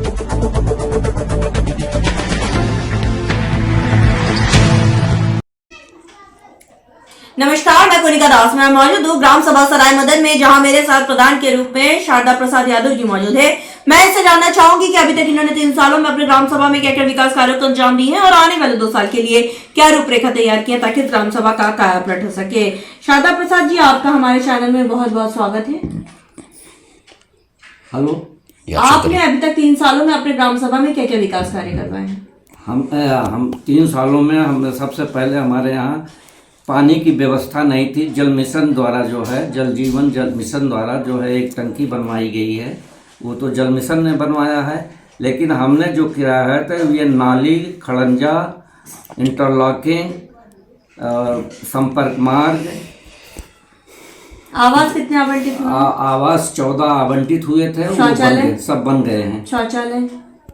नमस्कार, मैं कोनिका दास। मैं मौजूद हूँ ग्राम सभा सराय मदन में, जहां मेरे साथ प्रधान के रूप में शारदा प्रसाद यादव जी मौजूद है। मैं इससे जानना चाहूंगी कि अभी तक इन्होंने 3 सालों में अपने ग्राम सभा में क्या क्या विकास कार्यों को अंजाम दिए हैं और आने वाले 2 साल के लिए क्या रूपरेखा तैयार की है ताकि ग्राम सभा का कायापलट हो सके। शारदा प्रसाद जी, आपका हमारे चैनल में बहुत बहुत स्वागत है। हेलो। आपने अभी तक 3 सालों में अपने ग्राम सभा में क्या क्या विकास कार्य करवाए हैं? हम 3 सालों में हम सबसे पहले हमारे यहाँ पानी की व्यवस्था नहीं थी। जल मिशन द्वारा जो है, जल जीवन जल मिशन द्वारा जो है एक टंकी बनवाई गई है। वो तो जल मिशन ने बनवाया है, लेकिन हमने जो किया है तो ये नाली, खड़ंजा, इंटरलॉकिंग, संपर्क मार्ग। आवास कितने आवंटित हुए? आवास 14 आवंटित हुए थे। शौचालय सब बन गए हैं। शौचालय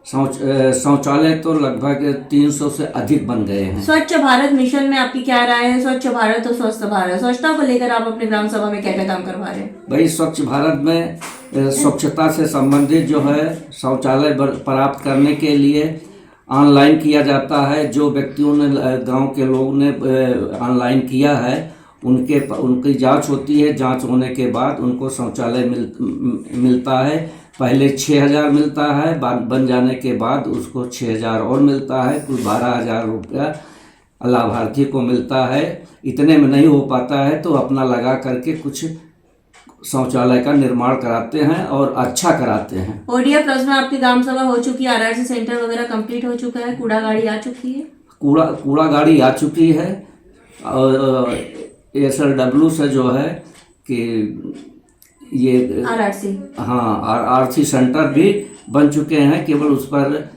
शौचालय तो लगभग 300 से अधिक बन गए हैं। स्वच्छ भारत मिशन में आपकी क्या राय है? स्वच्छ भारत और स्वस्थ भारत, स्वच्छता को लेकर आप अपने ग्राम सभा में क्या क्या काम करवा रहे हैं? भाई, स्वच्छ भारत में स्वच्छता से संबंधित जो है शौचालय प्राप्त करने के लिए ऑनलाइन किया जाता है। जो व्यक्तियों ने, गांव के लोग ने ऑनलाइन किया है, उनकी जांच होती है। जांच होने के बाद उनको शौचालय मिलता है। पहले 6,000 मिलता है, बाद बन जाने के बाद उसको 6,000 और मिलता है। कुल 12,000 रुपया लाभार्थी को मिलता है। इतने में नहीं हो पाता है तो अपना लगा करके कुछ शौचालय का निर्माण कराते हैं और अच्छा कराते हैं। ओडीएफ प्लस में आपकी ग्राम सभा हो चुकी है, आरआरसी सेंटर वगैरह कंप्लीट हो चुका है, कूड़ा गाड़ी आ चुकी है? कूड़ा गाड़ी आ चुकी है और SLW से जो है कि ये आरआरसी सेंटर भी बन चुके हैं। केवल उस पर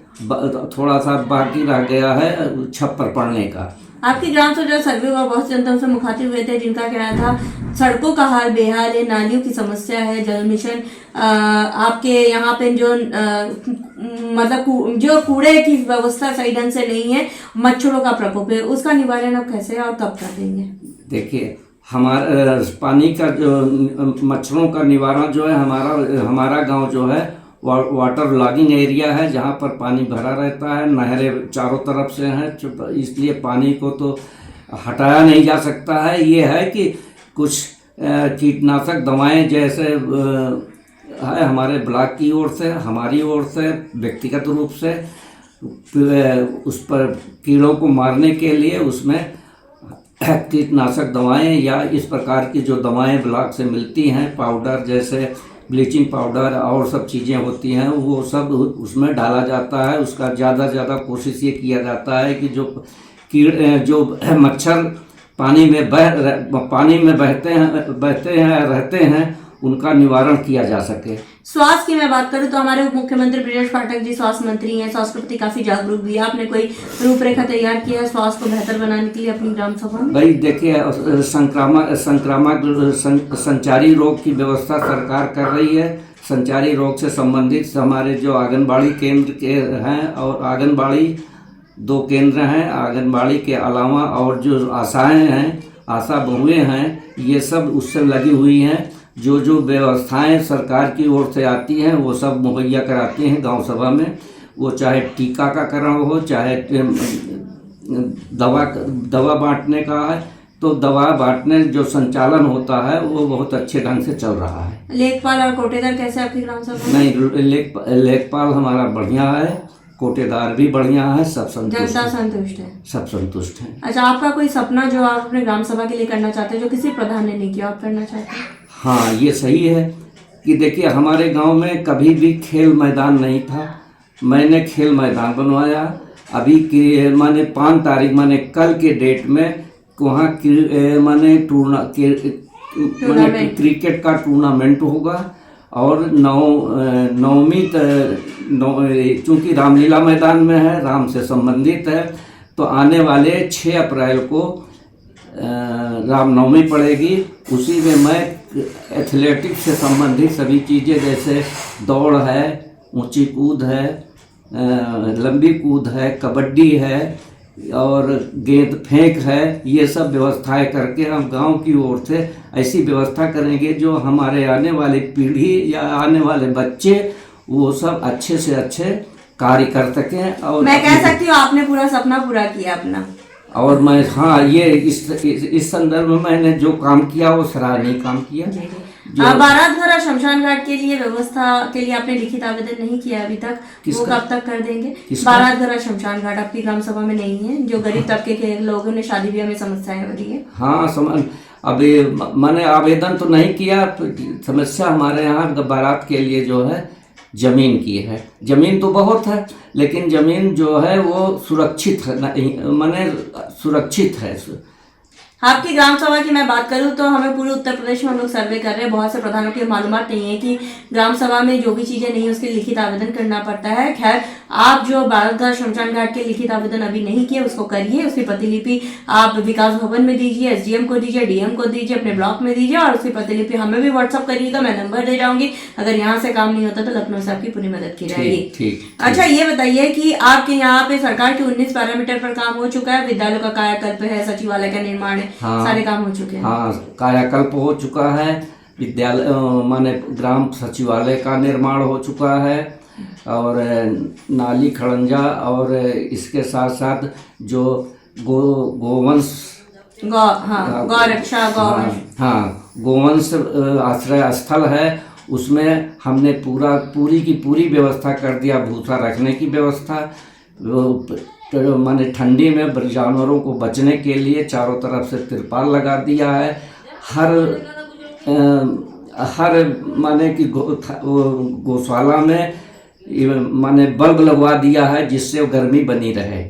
थोड़ा सा बाकी रह गया है छप्पर पड़ने का। आपकी ग्राम सभा सर्वे हुआ, बहुत से जनता से मुखातिब हुए थे जिनका कहना था सड़कों का हाल बेहाल है, नालियों की समस्या है, जल मिशन आपके यहाँ पे जो मतलब जो कूड़े की व्यवस्था सही ढंग से नहीं है, मच्छरों का प्रकोप है, उसका निवारण आप कैसे और कब कर देंगे? देखिए, हमारा पानी का जो मच्छरों का निवारण जो है, हमारा गांव जो है वाटर लॉगिंग एरिया है, जहां पर पानी भरा रहता है। नहरें चारों तरफ से हैं, इसलिए पानी को तो हटाया नहीं जा सकता है। ये है कि कुछ कीटनाशक दवाएं जैसे है हमारे ब्लॉक की ओर से, हमारी ओर से व्यक्तिगत रूप से उस पर कीड़ों को मारने के लिए उसमें कीटनाशक दवाएं या इस प्रकार की जो दवाएं ब्लॉक से मिलती हैं, पाउडर जैसे ब्लीचिंग पाउडर और सब चीज़ें होती हैं, वो सब उसमें डाला जाता है। उसका ज़्यादा से ज़्यादा कोशिश ये किया जाता है कि जो मच्छर पानी में रहते हैं उनका निवारण किया जा सके। स्वास्थ्य की मैं बात करूं तो हमारे उप मुख्यमंत्री ब्रजेश पाठक जी स्वास्थ्य मंत्री हैं, स्वास्थ्य के प्रति काफी जागरूक भी है। आपने कोई रूपरेखा तैयार किया है स्वास्थ्य को बेहतर बनाने के लिए अपनी ग्राम सभा में? भाई देखिए, संक्रामक संचारी रोग की व्यवस्था सरकार कर रही है। संचारी रोग से संबंधित हमारे जो आंगनबाड़ी केंद्र के हैं, और आंगनबाड़ी 2 केंद्र हैं, आंगनबाड़ी के अलावा और जो आशाएं हैं, आशा बहुएं हैं, ये सब उससे लगी हुई हैं। जो व्यवस्थाएं सरकार की ओर से आती हैं वो सब मुहैया कराती हैं गांव सभा में। वो चाहे टीकाकरण हो, चाहे दवा बांटने का है, तो दवा बांटने जो संचालन होता है वो बहुत अच्छे ढंग से चल रहा है। लेखपाल और कोटेदार कैसे आपकी ग्राम सभा? नहीं, लेखपाल हमारा बढ़िया है, कोटेदार भी बढ़िया है, सब संतुष्ट, जनता संतुष्ट है, सब संतुष्ट है। अच्छा, आपका कोई सपना जो आप अपने ग्राम सभा के लिए करना चाहते हैं, जो किसी प्रधान ने नहीं किया, आप करना चाहते हैं? हाँ, ये सही है कि देखिए, हमारे गांव में कभी भी खेल मैदान नहीं था। मैंने खेल मैदान बनवाया। अभी की माने 5 तारीख माने कल के डेट में वहाँ माने क्रिकेट का टूर्नामेंट होगा। और नवमी चूँकि रामलीला मैदान में है, राम से संबंधित है, तो आने वाले 6 अप्रैल को रामनवमी पड़ेगी। उसी में मैं एथलेटिक्स से संबंधित सभी चीज़ें जैसे दौड़ है, ऊंची कूद है, लंबी कूद है, कबड्डी है और गेंद फेंक है, ये सब व्यवस्थाएं करके हम गांव की ओर से ऐसी व्यवस्था करेंगे जो हमारे आने वाली पीढ़ी या आने वाले बच्चे वो सब अच्छे से अच्छे कार्य कर सकें। और मैं कह सकती हूँ आपने पूरा सपना पूरा किया अपना। और मैं, हाँ, ये इस संदर्भ में मैंने जो काम किया वो सराहनीय काम किया। बारातघरा शमशान घाट के लिए व्यवस्था के लिए आपने लिखित आवेदन नहीं किया अभी तक, वो कब तक कर देंगे? बारातघरा शमशान घाट आपकी ग्राम सभा में नहीं है, जो गरीब तबके के लोगों ने शादी ब्याह में समस्याएं हो रही है। हाँ, समझ, अभी मैंने आवेदन तो नहीं किया। समस्या हमारे यहाँ बारात के लिए जो है जमीन की है। जमीन तो बहुत है, लेकिन जमीन जो है वो सुरक्षित है नहीं, माने सुरक्षित है। आपकी ग्राम सभा की मैं बात करूं तो हमें पूरे उत्तर प्रदेश में हम लोग सर्वे कर रहे हैं, बहुत से प्रधानों की मालूमात नहीं है कि ग्राम सभा में जो भी चीजें नहीं है उसके लिखित आवेदन करना पड़ता है। खैर, आप जो बारातघाट शमशान घाट के लिखित आवेदन अभी नहीं किए उसको करिए, उसकी प्रतिलिपि आप विकास भवन में दीजिए, SDM को दीजिए, DM को दीजिए, अपने ब्लॉक में दीजिए और उसकी प्रतिलिपि हमें भी व्हाट्सअप करिएगा, मैं नंबर दे जाऊंगी। अगर यहाँ से काम नहीं होता तो लखनऊ से आपकी पूरी मदद की जाएगी। अच्छा, ये बताइए कि आपके यहाँ पे सरकार के 19 पैरामीटर पर काम हो चुका है, विद्यालयों का कायाकल्प है, सचिवालय का निर्माण है, सारे काम हो चुके हैं? हाँ, कायाकल्प हो चुका है, विद्यालय माने ग्राम सचिवालय का निर्माण हो चुका है, और नाली खड़ंजा, और इसके साथ साथ जो गोवंश गौरक्षा गोवंश आश्रय स्थल है, उसमें हमने पूरी की पूरी व्यवस्था कर दिया। भूसा रखने की व्यवस्था, माने ठंडी में जानवरों को बचने के लिए चारों तरफ से तिरपाल लगा दिया है। हर माने कि गौशाला में माने बल्ब लगवा दिया है जिससे गर्मी बनी रहे।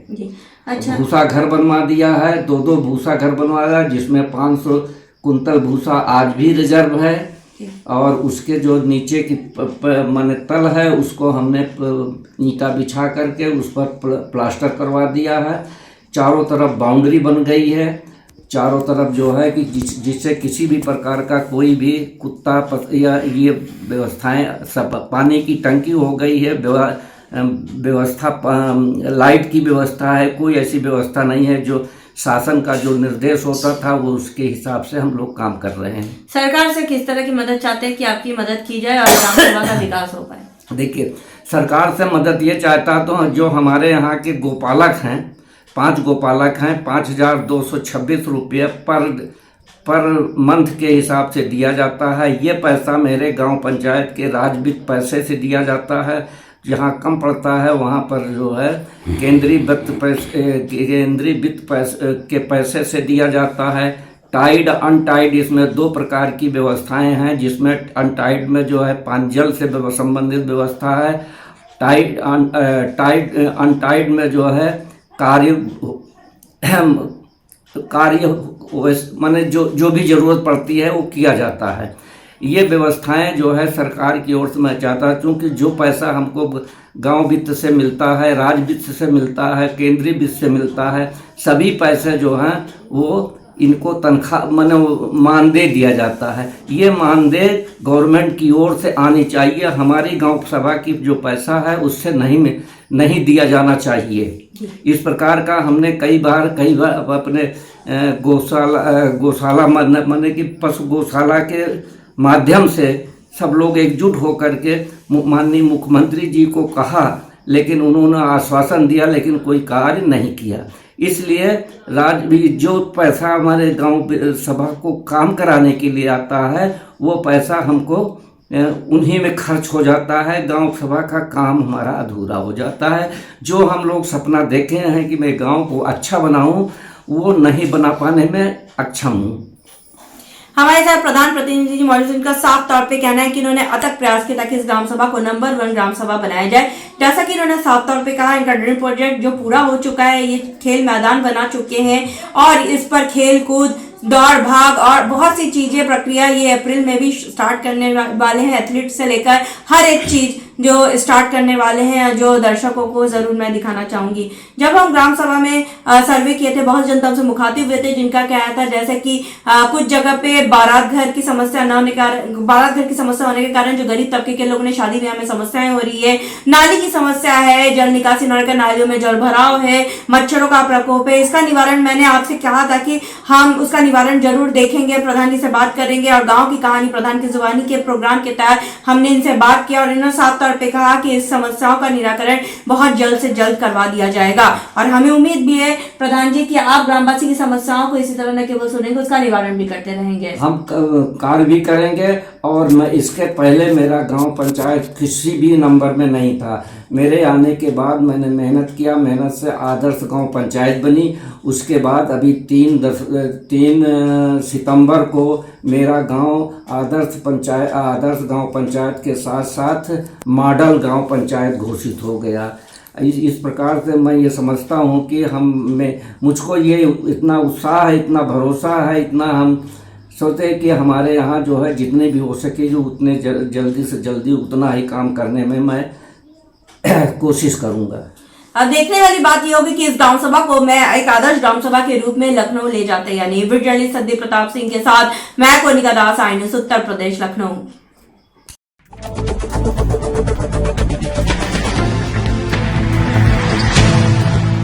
अच्छा, भूसा घर बनवा दिया है, 2 भूसा घर बनवाया है, जिसमें 500 कुंतल भूसा आज भी रिजर्व है। और उसके जो नीचे की माने तल है उसको हमने ईंटा बिछा करके उस पर प्लास्टर करवा दिया है। चारों तरफ बाउंड्री बन गई है, चारों तरफ जो है कि जिससे किसी भी प्रकार का कोई भी कुत्ता या ये व्यवस्थाएं, सब पानी की टंकी हो गई है, व्यवस्था लाइट की व्यवस्था है, कोई ऐसी व्यवस्था नहीं है। जो शासन का जो निर्देश होता था वो उसके हिसाब से हम लोग काम कर रहे हैं। सरकार से किस तरह की मदद चाहते हैं कि आपकी मदद की जाए और ग्राम सभा का विकास हो पाए? देखिए, सरकार से मदद ये चाहता तो जो हमारे यहाँ के गोपालक हैं, 5 गोपालक हैं, 5226 रुपये पर मंथ के हिसाब से दिया जाता है। ये पैसा मेरे गांव पंचायत के राजवित्त पैसे से दिया जाता है। जहाँ कम पड़ता है वहाँ पर जो है केंद्रीय वित्त के पैसे से दिया जाता है। टाइड अनटाइड, इसमें 2 प्रकार की व्यवस्थाएं हैं, जिसमें अनटाइड में जो है पानीजल से संबंधित व्यवस्था है। अनटाइड में जो है कार्य माने जो भी ज़रूरत पड़ती है वो किया जाता है। ये व्यवस्थाएं जो है सरकार की ओर से मैं चाहता हूँ, क्योंकि जो पैसा हमको गांव वित्त से मिलता है, राज्य वित्त से मिलता है, केंद्रीय वित्त से मिलता है, सभी पैसे जो हैं वो इनको तनख्वाह माने मानदेय दिया जाता है। ये मानदेय गवर्नमेंट की ओर से आनी चाहिए। हमारी गांव सभा की जो पैसा है उससे नहीं दिया जाना चाहिए। इस प्रकार का हमने कई बार अपने गौशाला माने कि पशु गौशाला के माध्यम से सब लोग एकजुट होकर के माननीय मुख्यमंत्री जी को कहा, लेकिन उन्होंने आश्वासन दिया लेकिन कोई कार्य नहीं किया। इसलिए जो पैसा हमारे गांव सभा को काम कराने के लिए आता है वो पैसा हमको उन्हीं में खर्च हो जाता है। गांव सभा का काम हमारा अधूरा हो जाता है। जो हम लोग सपना देखे हैं कि मैं गांव को अच्छा बनाऊं, वो नहीं बना पाने में अक्षम हूँ। हमारे साथ प्रधान प्रतिनिधि जी मौजूद, उनका साफ तौर पे कहना है कि इन्होंने अथक प्रयास किया ताकि इस ग्राम सभा को नंबर 1 ग्राम सभा बनाया जाए। जैसा कि इन्होंने साफ तौर पे कहा, इनका ड्रीम प्रोजेक्ट जो पूरा हो चुका है, ये खेल मैदान बना चुके हैं और इस पर खेल कूद, दौड़ भाग और बहुत सी चीजें प्रक्रिया ये अप्रैल में भी स्टार्ट करने वाले हैं। एथलीट से लेकर हर एक चीज जो स्टार्ट करने वाले हैं, जो दर्शकों को जरूर मैं दिखाना चाहूंगी। जब हम ग्राम सभा में सर्वे किए थे, बहुत जनता से मुखातिब हुए थे, जिनका कहना था जैसे कि कुछ जगह पे बारात घर की समस्या होने के कारण जो गरीब तबके के लोगों ने शादी ब्याह में समस्याएं हो रही है, नाली की समस्या है, जल निकासी नल का नालियों में जल भराव है, मच्छरों का प्रकोप है। इसका निवारण मैंने आपसे कहा था कि हम उसका निवारण जरूर देखेंगे, प्रधान जी से बात करेंगे और गाँव की कहानी प्रधान की जुबानी के प्रोग्राम के तहत हमने इनसे बात किया और इन्होंने साफ तौर पे कहा कि इस समस्याओं का निराकरण बहुत जल्द से जल्द करवा दिया जाएगा और हमें उम्मीद भी है प्रधान जी कि आप ग्रामवासी की समस्याओं को इसी तरह न केवल सुनेंगे, उसका निवारण भी करते रहेंगे। हम कार्य भी करेंगे। और मैं इसके पहले मेरा गांव पंचायत किसी भी नंबर में नहीं था। मेरे आने के बाद मैंने मेहनत किया, मेहनत से आदर्श गांव पंचायत बनी। उसके बाद अभी 3 सितंबर को मेरा गांव आदर्श गांव पंचायत के साथ साथ मॉडल गांव पंचायत घोषित हो गया। इस प्रकार से मैं ये समझता हूँ कि मुझको ये इतना उत्साह है, इतना भरोसा है, इतना हम सोचते हैं कि हमारे यहाँ जो है जितने भी हो सके जो उतने जल्दी से जल्दी उतना ही काम करने में मैं कोशिश करूँगा। अब देखने वाली बात यह होगी कि इस ग्राम सभा को मैं एक आदर्श ग्राम सभा के रूप में लखनऊ ले जाते हैं। यानी वीडियो जर्नलिस्ट संदीप प्रताप सिंह के साथ मैं कोनिका दास, आई न्यूज़ उत्तर प्रदेश, लखनऊ।